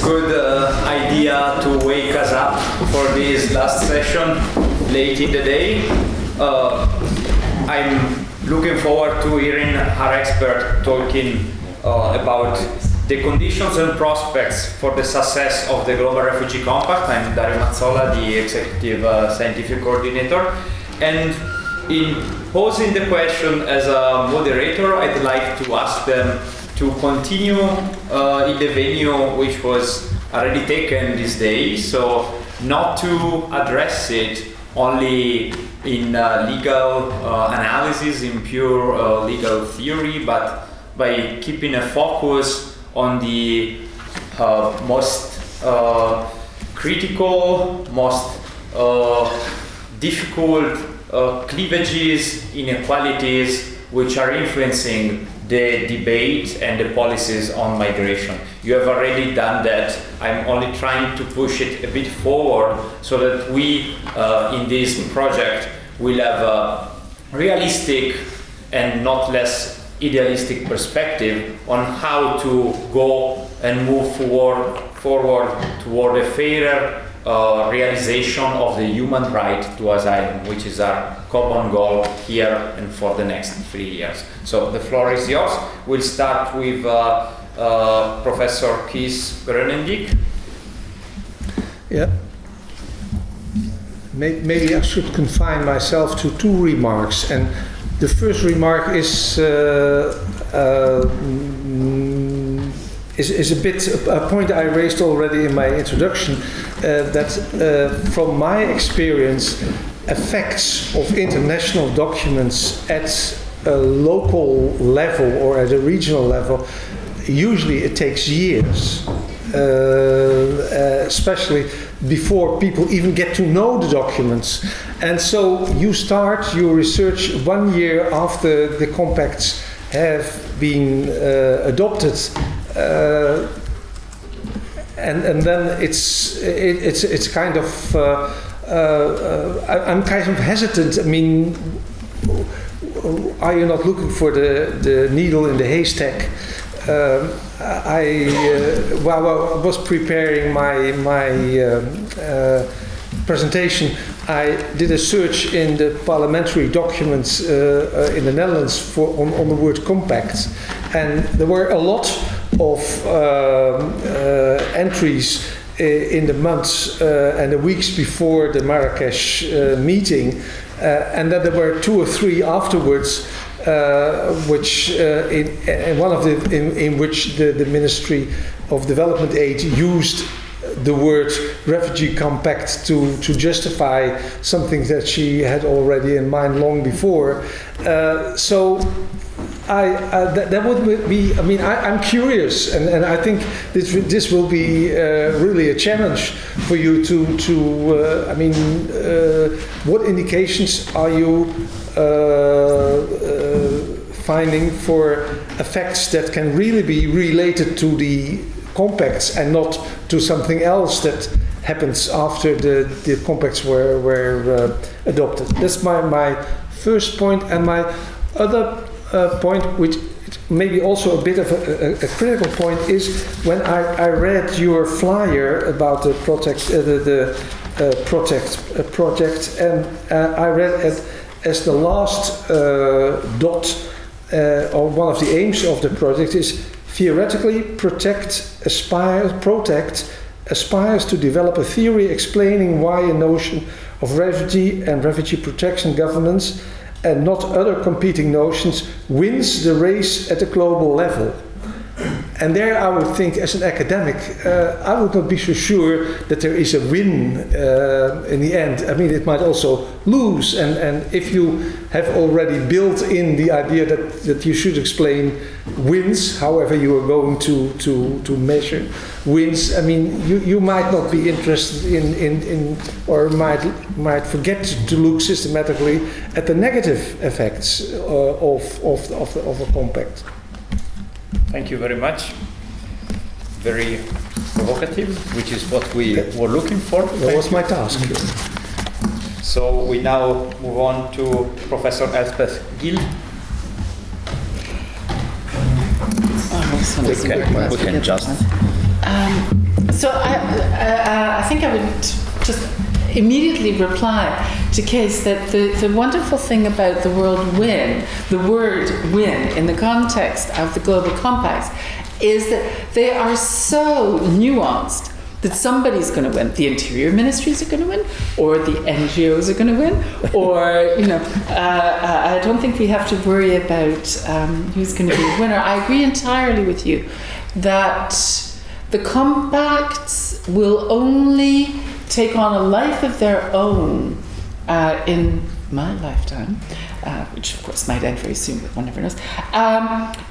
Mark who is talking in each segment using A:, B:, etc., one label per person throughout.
A: good idea to wake us up for this last session late in the day. I'm looking forward to hearing our expert talking about the conditions and prospects for the success of the Global Refugee Compact. I'm Dario Mazzola, the Executive Scientific Coordinator. And in posing the question as a moderator, I'd like to ask them to continue in the venue which was already taken this day, so not to address it only in legal analysis, in pure legal theory, but by keeping a focus on the most critical, most difficult cleavages, inequalities, which are influencing the debate and the policies on migration. You have already done that. I'm only trying to push it a bit forward so that we, in this project, will have a realistic and not less idealistic perspective on how to go and move forward toward a fairer realization of the human right to asylum, which is our common goal here and for the next 3 years. So the floor is yours. We'll start with Professor Kees Groenendijk.
B: Yeah. Maybe I should confine myself to 2 remarks. And the first remark is a point I raised already in my introduction, that from my experience, effects of international documents at a local level or at a regional level, usually it takes years, especially before people even get to know the documents. And so you start your research 1 year after the compacts have been adopted. And then it's kind of I'm kind of hesitant. I mean, are you not looking for the needle in the haystack? While I was preparing my presentation, I did a search in the parliamentary documents in the Netherlands on the word compact, and there were a lot of entries in the months and the weeks before the Marrakesh meeting, and then there were 2 or 3 afterwards, which in one of in which the Ministry of Development Aid used the word refugee compact to justify something that she had already in mind long before. So that would be, I mean, I'm curious, and I think this will be really a challenge for you to I mean, what indications are you finding for effects that can really be related to the compacts and not to something else that happens after the compacts were adopted? That's my first point. And my other point, which may be also a bit of a critical point, is when I read your flyer about the PROTECT.project, and I read it as the last dot, or one of the aims of the project is theoretically PROTECT aspires to develop a theory explaining why a notion of refugee and refugee protection governance and not other competing notions wins the race at a global level. And there I would think, as an academic, I would not be so sure that there is a win in the end. I mean, it might also lose. And if you have already built in the idea that you should explain wins, however you are going to measure wins, I mean, you might not be interested in or might forget to look systematically at the negative effects of a compact.
A: Thank you very much. Very provocative, which is what we were looking for.
B: That was my task.
A: So we now move on to Professor Elspeth Gill.
C: We can just So I think I would just immediately reply to Kees that the wonderful thing about the word win in the context of the Global Compacts is that they are so nuanced that somebody's going to win. The interior ministries are going to win, or the NGOs are going to win, or, I don't think we have to worry about who's going to be the winner. I agree entirely with you that the compacts will only take on a life of their own in my lifetime, which of course might end very soon, but one never knows,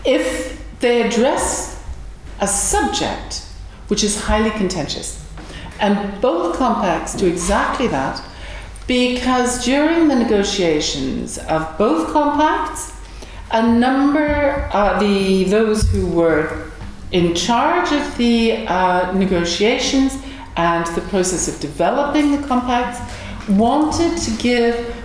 C: if they address a subject which is highly contentious. And both compacts do exactly that, because during the negotiations of both compacts, a number those who were in charge of the negotiations and the process of developing the compacts wanted to give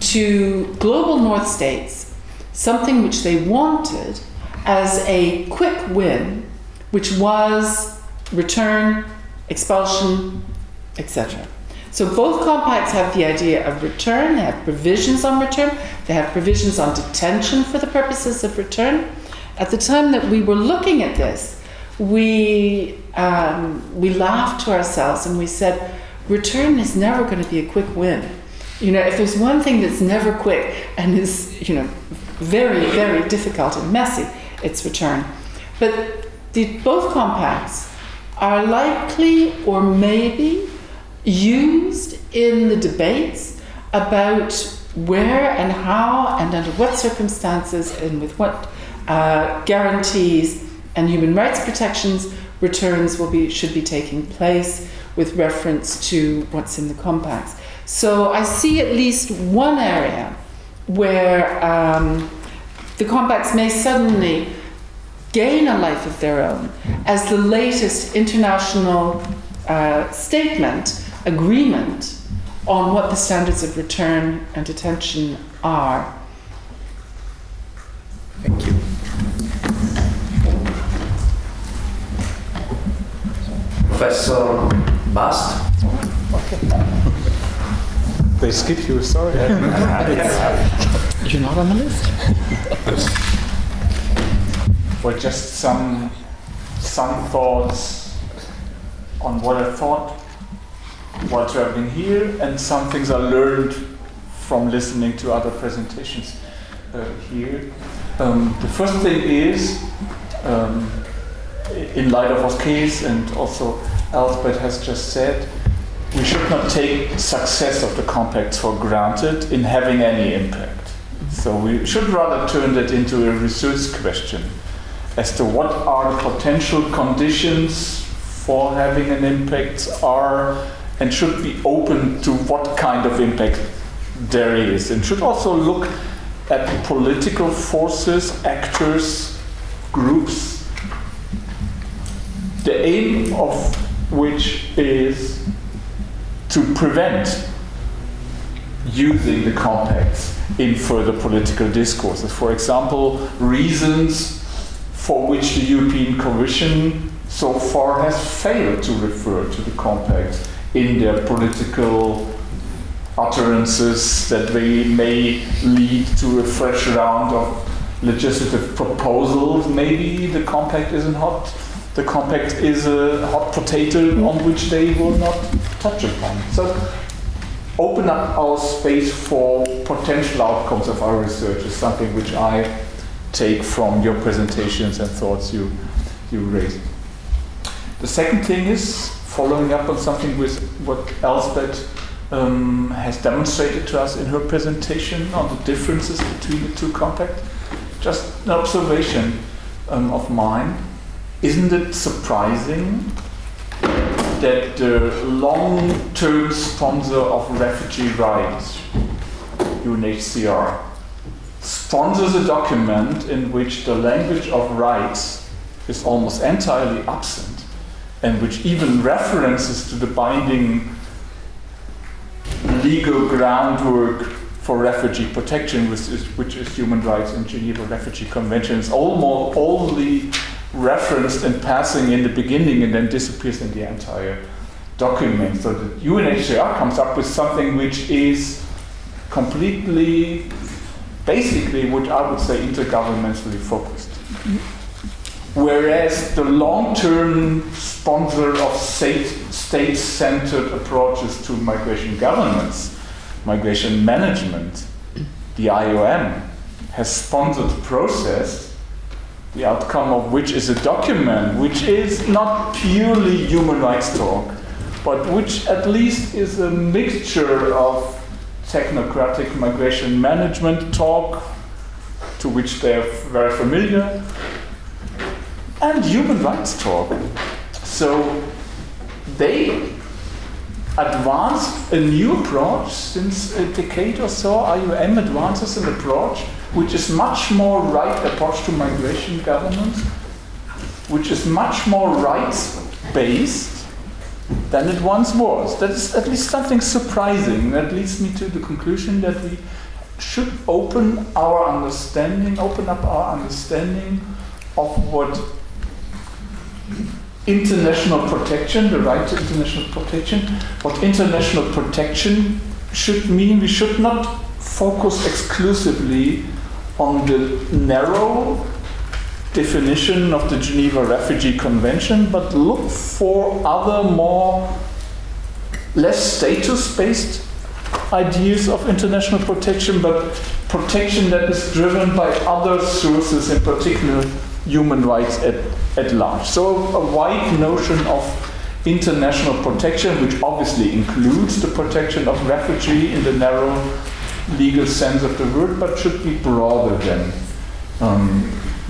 C: to global North states something which they wanted as a quick win, which was return, expulsion, etc. So both compacts have the idea of return, they have provisions on return, they have provisions on detention for the purposes of return. At the time that we were looking at this, we laughed to ourselves and we said, return is never going to be a quick win. If there's one thing that's never quick and is, very, very difficult and messy, it's return. But both compacts are likely or maybe used in the debates about where and how and under what circumstances and with what guarantees and human rights protections returns should be taking place with reference to what's in the compacts. So I see at least one area where the compacts may suddenly gain a life of their own as the latest international agreement on what the standards of return and detention are.
A: Thank you. Professor Bast.
D: They skip you, sorry.
C: You're not on the list.
D: Well, just some thoughts on what I thought while traveling here, and some things I learned from listening to other presentations here. The first thing is, in light of what Kees and also Elspeth has just said, we should not take success of the compacts for granted in having any impact. So we should rather turn that into a research question as to what are the potential conditions for having an impact are, and should be open to what kind of impact there is, and should also look at political forces, actors, groups, the aim of which is to prevent using the compacts in further political discourses. For example, reasons for which the European Commission so far has failed to refer to the compacts in their political utterances that they may lead to a fresh round of legislative proposals. Maybe the compact is a hot potato on which they will not touch upon. So open up our space for potential outcomes of our research is something which I take from your presentations and thoughts you raised. The second thing is following up on something with what Elspeth has demonstrated to us in her presentation on the differences between the two compacts. Just an observation of mine. Isn't it surprising that the long-term sponsor of refugee rights, UNHCR, sponsors a document in which the language of rights is almost entirely absent, and which even references to the binding legal groundwork for refugee protection, which is human rights and Geneva Refugee Convention, is almost only referenced in passing in the beginning and then disappears in the entire document. So the UNHCR comes up with something which is completely, basically, what I would say, intergovernmentally focused. Whereas the long-term sponsor of state-centered approaches to migration governance, migration management, the IOM, has sponsored a process, the outcome of which is a document which is not purely human rights talk, but which at least is a mixture of technocratic migration management talk, to which they're very familiar, and human rights talk. So they advance a new approach since a decade or so. IOM advances an approach which is much more right approach to migration governance, which is much more rights-based than it once was. That is at least something surprising. That leads me to the conclusion that we should open up our understanding of what international protection, the right to international protection, what international protection should mean. We should not focus exclusively on the narrow definition of the Geneva Refugee Convention, but look for other less status-based ideas of international protection, but protection that is driven by other sources, in particular human rights at large. So a wide notion of international protection, which obviously includes the protection of refugee in the narrow legal sense of the word, but should be broader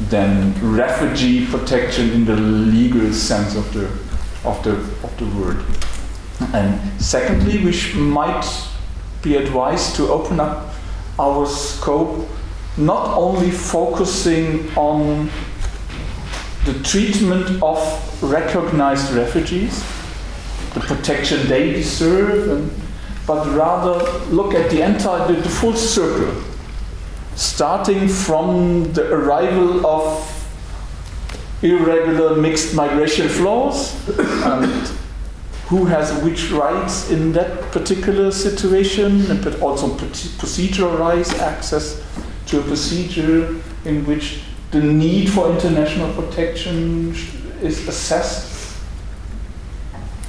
D: than refugee protection in the legal sense of the word. And secondly, we might be advised to open up our scope, not only focusing on the treatment of recognized refugees, the protection they deserve, but rather look at the full circle, starting from the arrival of irregular mixed migration flows, and who has which rights in that particular situation, but also procedural rights, access to a procedure in which the need for international protection is assessed,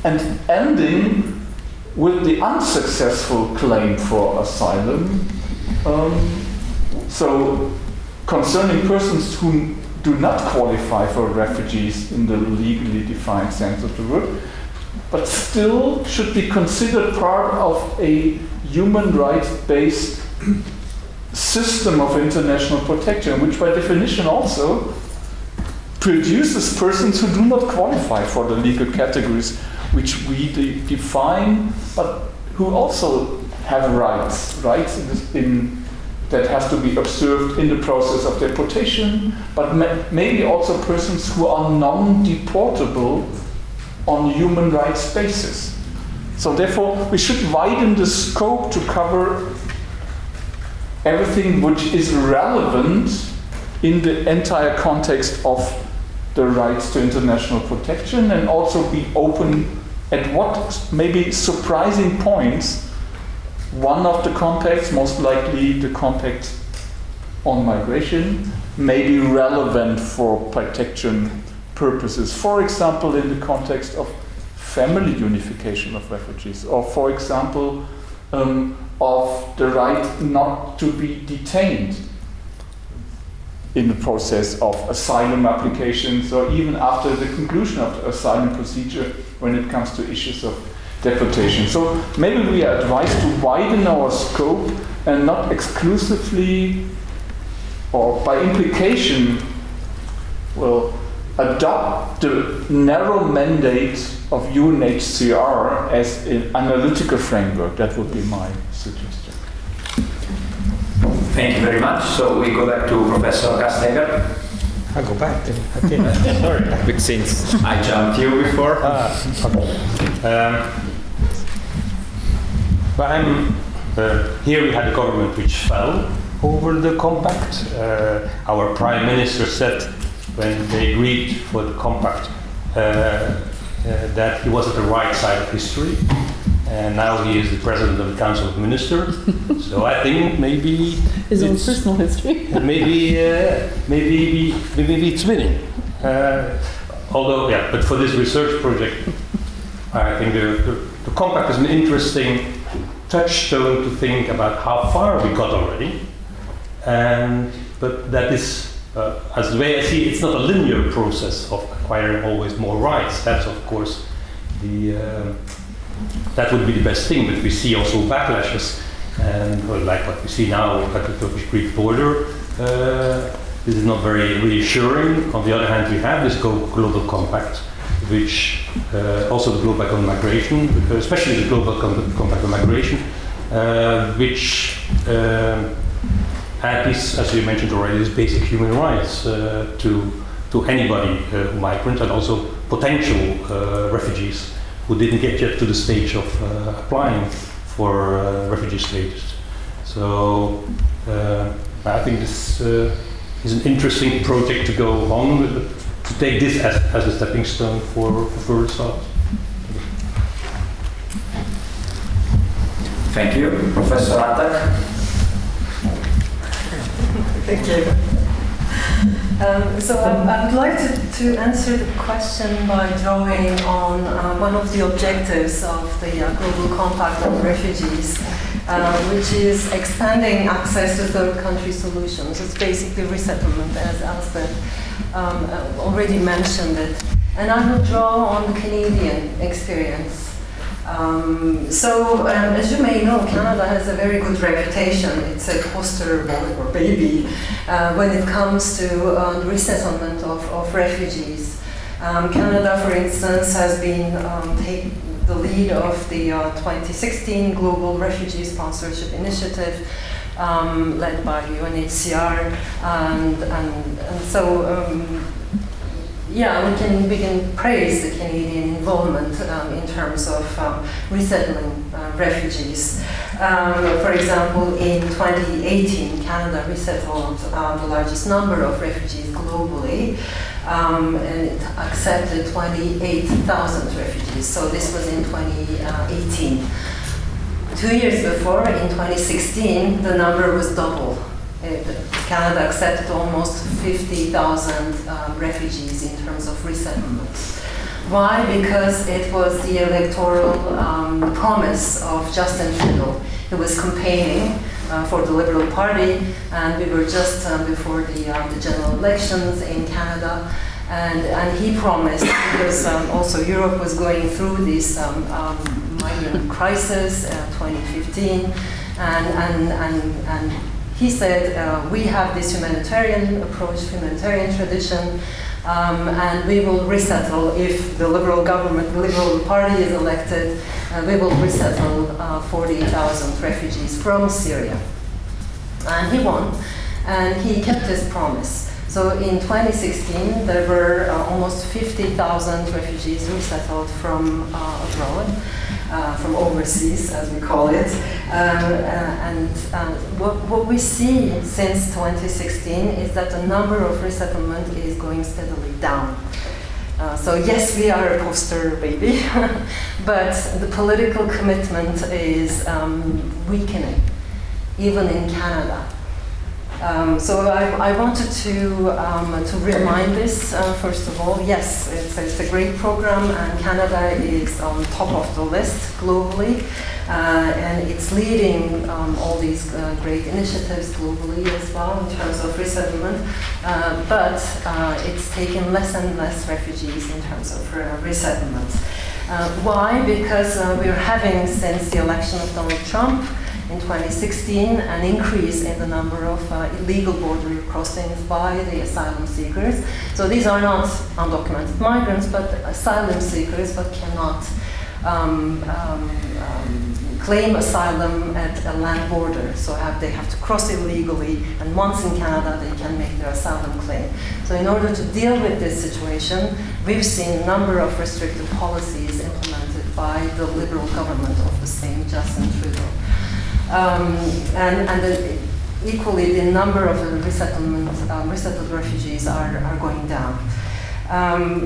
D: and ending with the unsuccessful claim for asylum. So concerning persons who do not qualify for refugees in the legally defined sense of the word, but still should be considered part of a human rights-based system of international protection, which by definition also produces persons who do not qualify for the legal categories which we define, but who also have rights that has to be observed in the process of deportation, but maybe also persons who are non-deportable on human rights basis. So therefore, we should widen the scope to cover everything which is relevant in the entire context of the rights to international protection, and also be open at what maybe surprising points one of the compacts, most likely the compact on migration, may be relevant for protection purposes. For example, in the context of family unification of refugees, or for example, of the right not to be detained in the process of asylum applications, or even after the conclusion of the asylum procedure when it comes to issues of deportation. So maybe we are advised to widen our scope and not exclusively, or by implication, adopt the narrow mandate of UNHCR as an analytical framework. That would be my suggestion.
A: Thank you very much. So we go back to Professor Gasteiger.
E: I go back. Okay. Sorry.
A: Since I jumped you before.
E: Here we had a government which fell over the compact. Our Prime Minister said when they agreed for the compact, that he was at the right side of history. And now he is the president of the Council of Ministers. So I think maybe
C: his own personal history.
E: maybe it's winning. Although, yeah, but for this research project, I think the compact is an interesting touchstone to think about how far we got already. But that is, as the way I see it, it's not a linear process of acquiring always more rights. That's of course that would be the best thing, but we see also backlashes, and like what we see now at the Turkish-Greek border. This is not very reassuring. On the other hand, we have this global compact, which also the global on migration, especially the global compact on migration, which had this, as you mentioned already, this basic human rights to anybody who migrant and also potential refugees who didn't get yet to the stage of applying for refugee status. So I think this is an interesting project to go on with, to take this as a stepping stone for further thought.
A: Thank you. Professor Atak.
F: Thank you. So I would like to answer the question by drawing on one of the objectives of the Global Compact on Refugees, which is expanding access to third country solutions. It's basically resettlement, as Elspeth already mentioned it. And I will draw on the Canadian experience. As you may know, Canada has a very good reputation. It's a poster boy or baby when it comes to the resettlement of refugees. Canada, for instance, has been taking the lead of the 2016 Global Refugee Sponsorship Initiative led by UNHCR, we can praise the Canadian involvement in terms of resettling refugees. For example, in 2018, Canada resettled the largest number of refugees globally, and it accepted 28,000 refugees. So this was in 2018. 2 years before, in 2016, the number was double. Canada accepted almost 50,000 refugees in terms of resettlement. Why? Because it was the electoral promise of Justin Trudeau. He was campaigning for the Liberal Party, and we were just before the general elections in Canada, and he promised, because also Europe was going through this migrant crisis 2015, and he said, we have this humanitarian approach, humanitarian tradition, and we will resettle if the Liberal government, the Liberal Party is elected, we will resettle 40,000 refugees from Syria. And he won, and he kept his promise. So in 2016, there were almost 50,000 refugees resettled from abroad. From overseas, as we call it. What we see since 2016 is that the number of resettlement is going steadily down. So yes, we are a poster baby, but the political commitment is weakening, even in Canada. So I wanted to remind this, first of all. Yes, it's a great program, and Canada is on top of the list globally, and it's leading all these great initiatives globally as well in terms of resettlement, but it's taken less and less refugees in terms of resettlement. Why? Because we're having, since the election of Donald Trump, in 2016, an increase in the number of illegal border crossings by the asylum seekers. So these are not undocumented migrants, but asylum seekers, but cannot claim asylum at a land border. So they have to cross illegally, and once in Canada, they can make their asylum claim. So in order to deal with this situation, we've seen a number of restrictive policies implemented by the Liberal government of the same Justin Trudeau. equally, the number of resettled refugees are going down.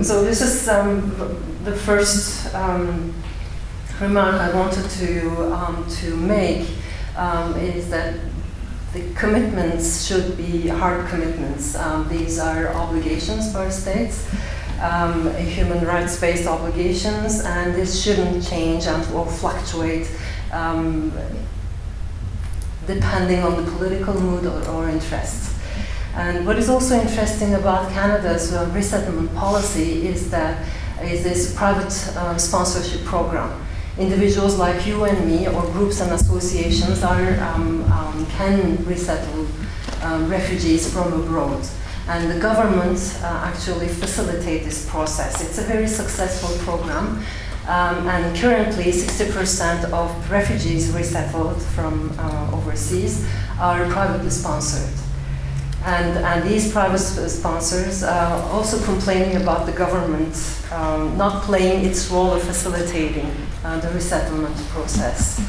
F: So this is the first remark I wanted to make, is that the commitments should be hard commitments. These are obligations for states, human rights-based obligations, and this shouldn't change or fluctuate depending on the political mood or interests. And what is also interesting about Canada's resettlement policy is this private sponsorship program. Individuals like you and me, or groups and associations, can resettle refugees from abroad. And the government actually facilitates this process. It's a very successful program. And currently 60% of refugees resettled from overseas are privately sponsored. And these private sponsors are also complaining about the government not playing its role of facilitating the resettlement process.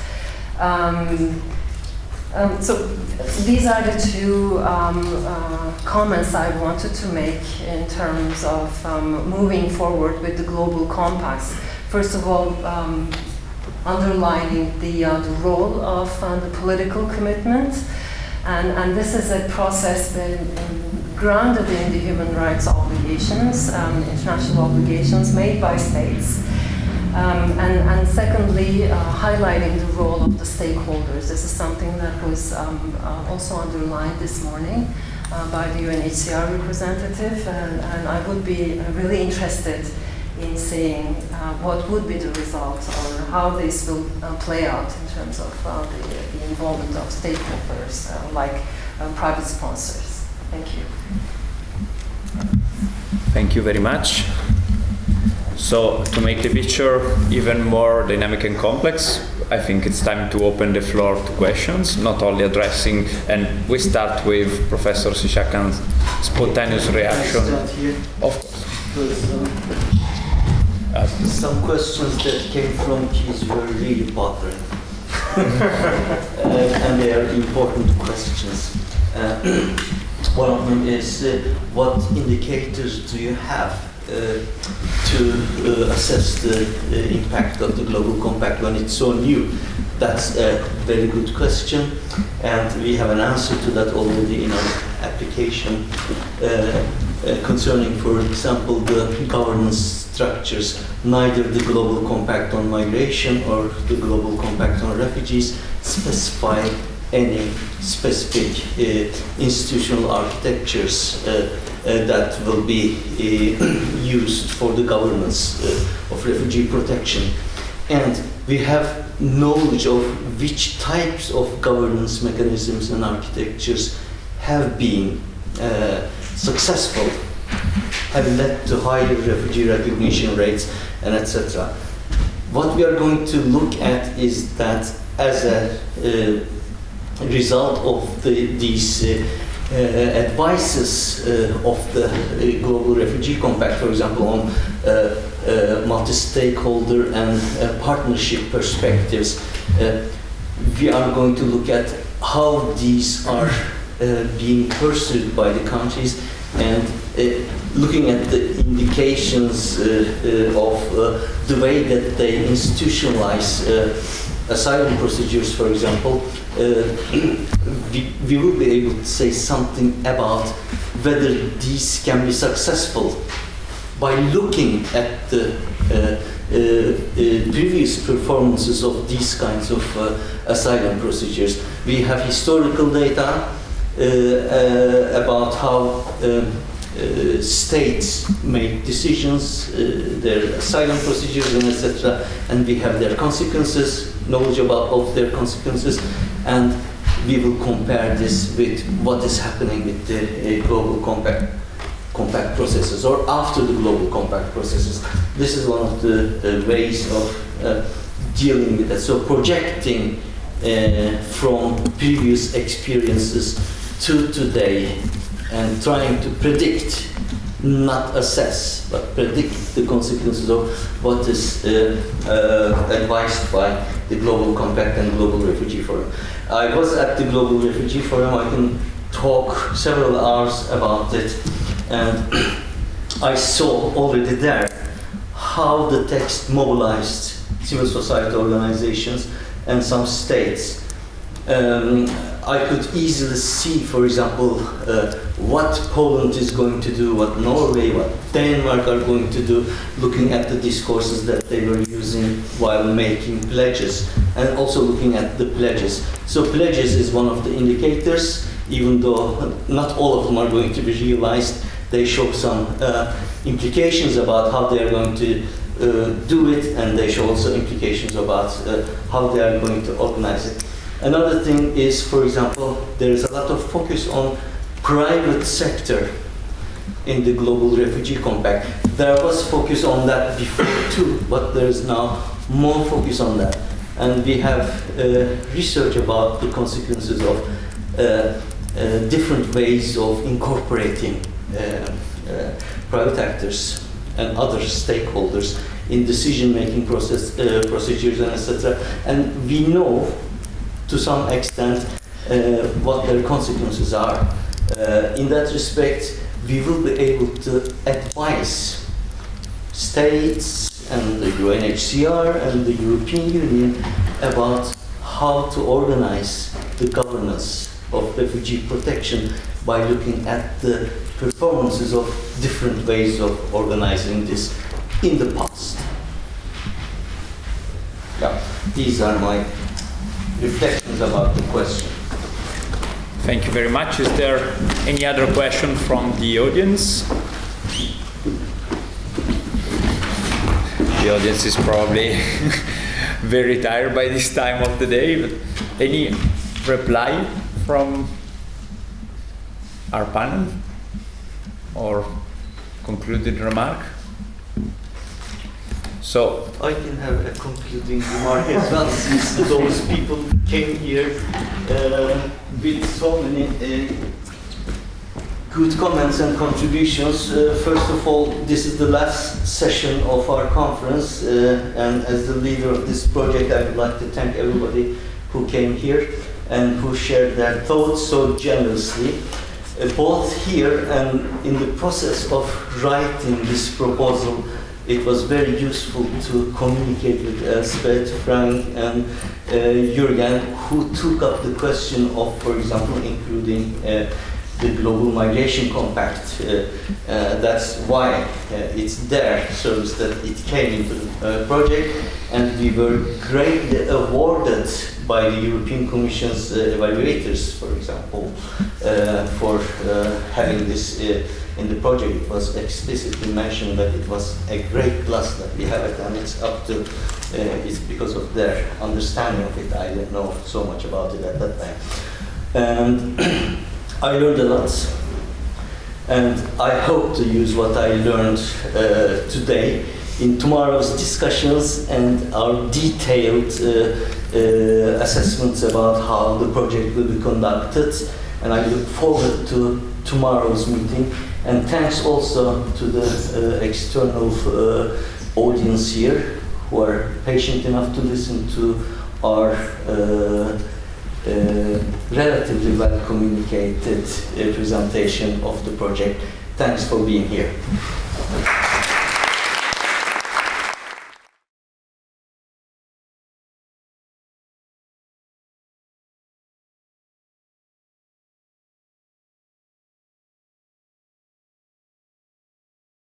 F: So these are the two comments I wanted to make in terms of moving forward with the global compacts. First of all, underlining the role of the political commitment, and this is a process that grounded in the human rights obligations, international obligations made by states. And secondly, highlighting the role of the stakeholders. This is something that was also underlined this morning by the UNHCR representative, and I would be really interested in seeing what would be the result or how this will play out in terms of the involvement of stakeholders like private sponsors. Thank you.
A: Thank you very much. So to make the picture even more dynamic and complex, I think it's time to open the floor to questions, not only addressing, and we start with Professor Sishakan's spontaneous reaction.
G: Can I start here?
A: Of course.
G: Some questions that came from Kees were really bothering. And they are important questions. One of them is, what indicators do you have to assess the impact of the Global Compact when it's so new? That's a very good question, and we have an answer to that already in our application concerning, for example, the governance structures. Neither the Global Compact on Migration or the Global Compact on Refugees specify any specific institutional architectures that will be used for the governance of refugee protection. And we have knowledge of which types of governance mechanisms and architectures have been successful, have led to higher refugee recognition rates, and etc. What we are going to look at is that as a result of these advices of the Global Refugee Compact, for example, on multi-stakeholder and partnership perspectives, we are going to look at how these are being pursued by the countries, and looking at the indications of the way that they institutionalize asylum procedures, for example. We will be able to say something about whether these can be successful by looking at the previous performances of these kinds of asylum procedures. We have historical data about how states make decisions, their asylum procedures, and etc., and we have their consequences, knowledge of their consequences, and we will compare this with what is happening with the Global Compact processes, or after the Global Compact processes. This is one of the ways of dealing with that. So projecting from previous experiences to today, and trying to predict, not assess, but predict the consequences of what is advised by the Global Compact and Global Refugee Forum. I was at the Global Refugee Forum. I can talk several hours about it, and I saw already there how the text mobilized civil society organizations and some states. I could easily see, for example, what Poland is going to do, what Norway, what Denmark are going to do, looking at the discourses that they were using while making pledges, and also looking at the pledges. So pledges is one of the indicators, even though not all of them are going to be realized. They show some implications about how they are going to do it, and they show also implications about how they are going to organize it. Another thing is, for example, there is a lot of focus on private sector in the Global Refugee Compact. There was focus on that before too, but there is now more focus on that. And we have research about the consequences of different ways of incorporating private actors and other stakeholders in decision-making procedures and etc. And we know to some extent what their consequences are. In that respect, we will be able to advise states and the UNHCR and the European Union about how to organize the governance of refugee protection by looking at the performances of different ways of organizing this in the past. Yeah, these are my reflections about the question.
A: Thank you very much. Is there any other question from the audience? The audience is probably very tired by this time of the day, but any reply from our panel or concluded remark? So
G: I can have a concluding remark as well, since those people came here with so many good comments and contributions. First of all, this is the last session of our conference, and as the leader of this project, I would like to thank everybody who came here and who shared their thoughts so generously, both here and in the process of writing this proposal. It was very useful to communicate with Elspeth, Frank, and Jürgen, who took up the question of, for example, including the Global Migration Compact. That's why it's there, shows that it came into the project, and we were greatly awarded by the European Commission's evaluators, for example, for having this in the project. It was explicitly mentioned that it was a great plus that we have it, and it's up to, it's because of their understanding of it. I didn't know so much about it at that time. And I learned a lot, and I hope to use what I learned today in tomorrow's discussions and our detailed assessments about how the project will be conducted. And I look forward to tomorrow's meeting. And thanks also to the external audience here who are patient enough to listen to our relatively well communicated presentation of the project. Thanks for being here.